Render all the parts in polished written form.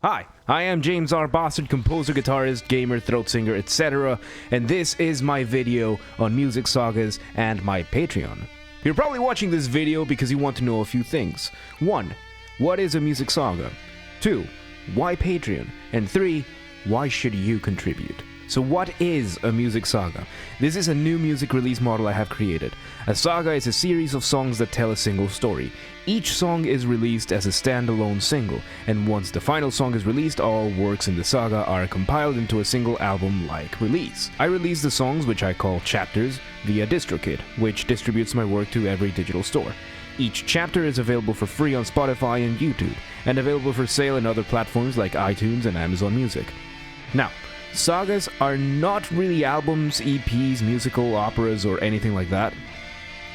Hi, I am James R. Bastard, composer, guitarist, gamer, throat singer, etc. And this is my video on music sagas and my Patreon. You're probably watching this video because you want to know a few things. 1. What is a music saga? 2. Why Patreon? And 3. Why should you contribute? So what is a music saga? This is a new music release model I have created. A saga is a series of songs that tell a single story. Each song is released as a standalone single, and once the final song is released, all works in the saga are compiled into a single album-like release. I release the songs, which I call chapters, via DistroKid, which distributes my work to every digital store. Each chapter is available for free on Spotify and YouTube, and available for sale in other platforms like iTunes and Amazon Music. Now, sagas are not really albums, EPs, musical operas, or anything like that,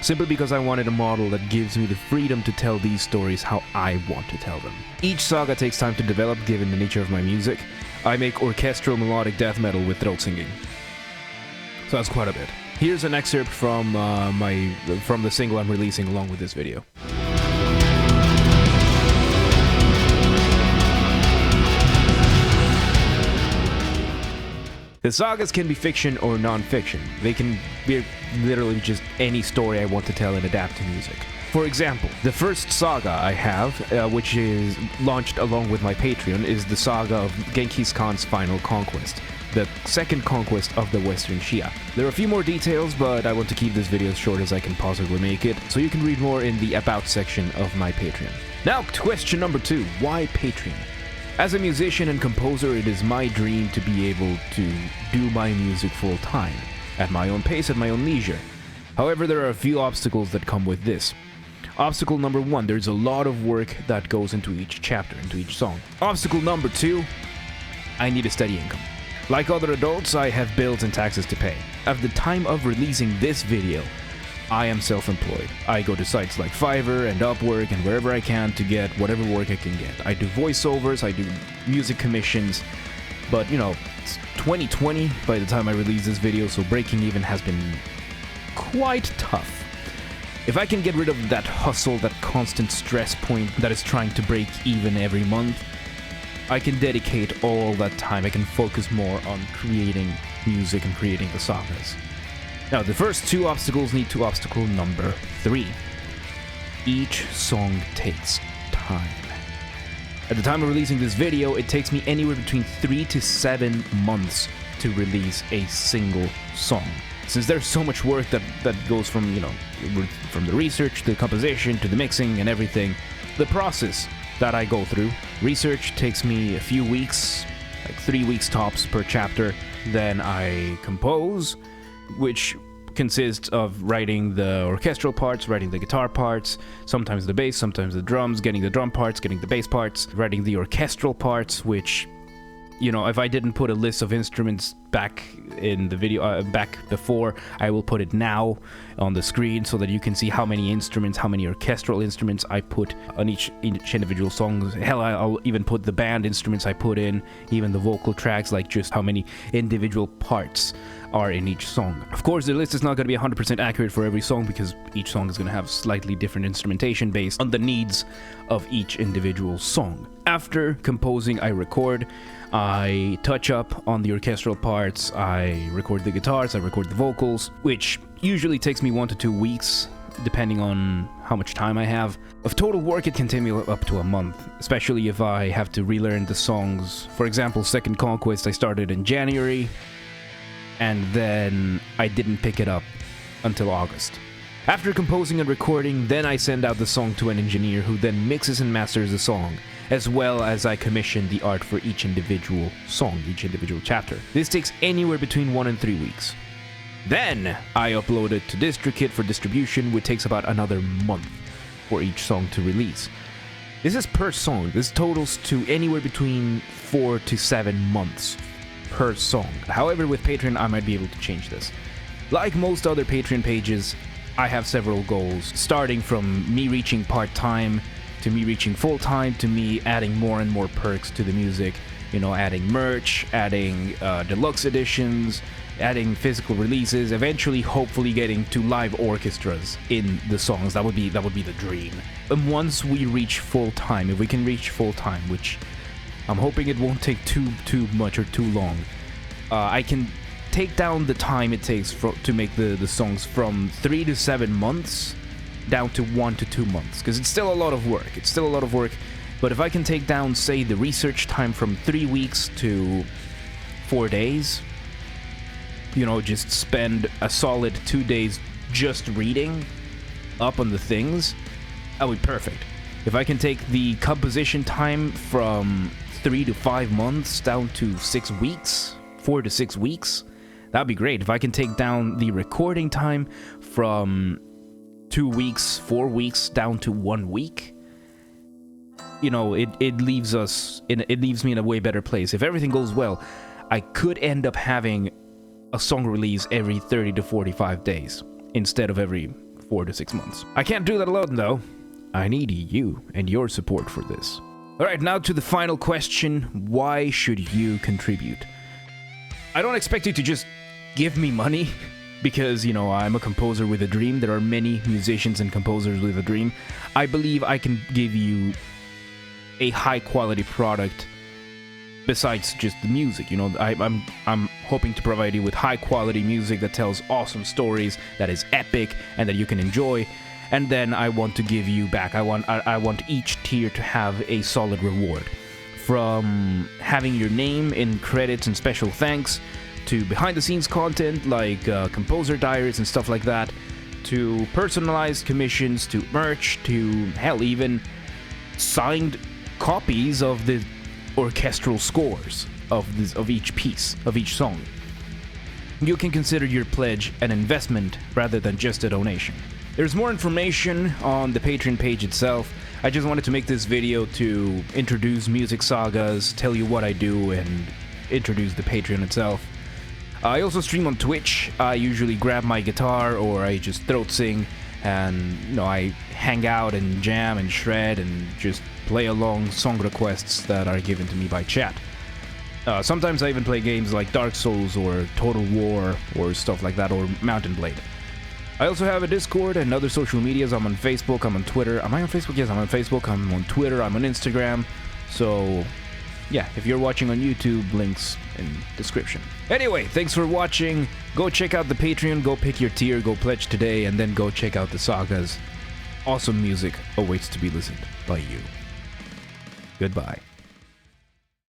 simply because I wanted a model that gives me the freedom to tell these stories how I want to tell them. Each saga takes time to develop given the nature of my music. I make orchestral melodic death metal with throat singing. So that's quite a bit. Here's an excerpt from the single I'm releasing along with this video. The sagas can be fiction or non-fiction. They can be literally just any story I want to tell and adapt to music. For example, the first saga I have, which is launched along with my Patreon, is the saga of Genghis Khan's final conquest, the second conquest of the Western Shia. There are a few more details, but I want to keep this video as short as I can possibly make it, so you can read more in the About section of my Patreon. Now, question number 2, why Patreon? As a musician and composer, it is my dream to be able to do my music full time, at my own pace, at my own leisure. However, there are a few obstacles that come with this. Obstacle number 1, there's a lot of work that goes into each chapter, into each song. Obstacle number 2, I need a steady income. Like other adults, I have bills and taxes to pay. At the time of releasing this video, I am self-employed. I go to sites like Fiverr and Upwork and wherever I can to get whatever work I can get. I do voiceovers, I do music commissions, but you know, it's 2020 by the time I release this video, so breaking even has been quite tough. If I can get rid of that hustle, that constant stress point that is trying to break even every month, I can dedicate all that time. I can focus more on creating music and creating the sagas. Now, the first 2 obstacles lead to obstacle number 3. Each song takes time. At the time of releasing this video, it takes me anywhere between 3 to 7 months to release a single song. Since there's so much work that goes from, from the research to the composition to the mixing and everything, the process that I go through, research takes me a few weeks, like 3 weeks tops per chapter. Then I compose, which consists of writing the orchestral parts, writing the guitar parts, sometimes the bass, sometimes the drums, getting the drum parts, getting the bass parts, writing the orchestral parts, which, if I didn't put a list of instruments back in the video, back before, I will put it now on the screen so that you can see how many instruments, how many orchestral instruments I put on each individual song. Hell, I'll even put the band instruments I put in, even the vocal tracks, like just how many individual parts are in each song. Of course, the list is not going to be 100% accurate for every song because each song is going to have slightly different instrumentation based on the needs of each individual song. After composing, I record. I touch up on the orchestral parts, I record the guitars, I record the vocals, which usually takes me 1 to 2 weeks, depending on how much time I have. Of total work, it can take me up to a month, especially if I have to relearn the songs. For example, Second Conquest I started in January, and then I didn't pick it up until August. After composing and recording, then I send out the song to an engineer who then mixes and masters the song, as well as I commission the art for each individual song, each individual chapter. This takes anywhere between 1 and 3 weeks. Then I upload it to DistroKid for distribution, which takes about another month for each song to release. This is per song. This totals to anywhere between 4 to 7 months per song. However, with Patreon, I might be able to change this. Like most other Patreon pages, I have several goals, starting from me reaching part-time, to me reaching full-time, to me adding more and more perks to the music, adding merch, adding deluxe editions, adding physical releases, eventually hopefully getting to live orchestras in the songs. That would be the dream. And once we reach full-time, if we can reach full-time, which I'm hoping it won't take too much or too long. I can take down the time it takes to make the songs from 3 to 7 months down to 1 to 2 months, because it's still a lot of work. It's still a lot of work, but if I can take down, say, the research time from 3 weeks to 4 days, you know, just spend a solid 2 days just reading up on the things, that would be perfect. If I can take the composition time from 3 to 5 months down to 6 weeks, 4 to 6 weeks, that'd be great. If I can take down the recording time from 2 weeks, 4 weeks down to 1 week, you know, it leaves me in a way better place. If everything goes well, I could end up having a song release every 30 to 45 days instead of every 4 to 6 months. I can't do that alone, though. I need you and your support for this. Alright, now to the final question. Why should you contribute? I don't expect you to just give me money, because, you know, I'm a composer with a dream. There are many musicians and composers with a dream. I believe I can give you a high-quality product besides just the music. You know, I'm hoping to provide you with high-quality music that tells awesome stories, that is epic, and that you can enjoy. And then I want to give you back. I want each tier to have a solid reward. From having your name in credits and special thanks, to behind-the-scenes content like composer diaries and stuff like that, to personalized commissions, to merch, to hell, even signed copies of the orchestral scores of each piece, of each song. You can consider your pledge an investment rather than just a donation. There's more information on the Patreon page itself. I just wanted to make this video to introduce Music Sagas, tell you what I do, and introduce the Patreon itself. I also stream on Twitch. I usually grab my guitar or I just throat sing, and, you know, I hang out and jam and shred and just play along song requests that are given to me by chat. Sometimes I even play games like Dark Souls or Total War or stuff like that, or Mountain Blade. I also have a Discord and other social medias. I'm on Facebook, I'm on Twitter. Am I on Facebook? Yes, I'm on Facebook, I'm on Twitter, I'm on Instagram. So, yeah, if you're watching on YouTube, links in description. Anyway, thanks for watching. Go check out the Patreon, go pick your tier, go pledge today, and then go check out the sagas. Awesome music awaits to be listened by you. Goodbye.